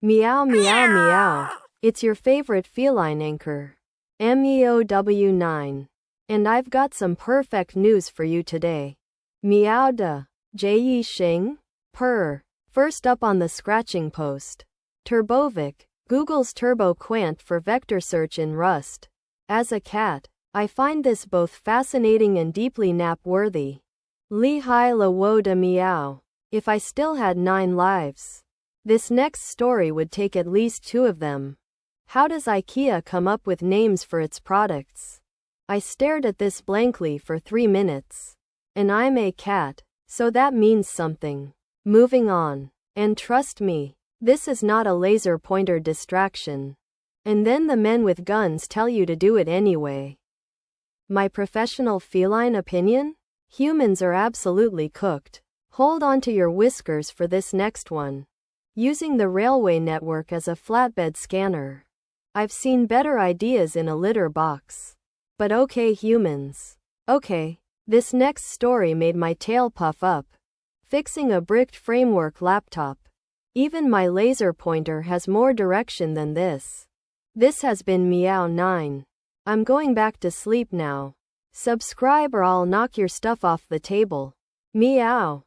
Meow meow meow. It's your favorite feline anchor, MEOW-9. And I've got some perfect news for you today. Meow da. Jie Xing? Purr. First up on the scratching post. Turbovec, Google's TurboQuant for vector search in Rust. As a cat, I find this both fascinating and deeply nap-worthy. Li hai la wo da meow. If I still had 9 lives, this next story would take at least 2 of them. How does IKEA come up with names for its products? I stared at this blankly for 3 minutes. And I'm a cat, so that means something. Moving on. And trust me, this is not a laser pointer distraction. And then the men with guns tell you to do it anyway. My professional feline opinion? Humans are absolutely cooked. Hold on to your whiskers for this next one. Using the railway network as a flatbed scanner. I've seen better ideas in a litter box. But okay, humans. Okay, this next story made my tail puff up. Fixing a bricked framework laptop. Even my laser pointer has more direction than this. This has been MEOW-9. I'm going back to sleep now. Subscribe or I'll knock your stuff off the table. Meow.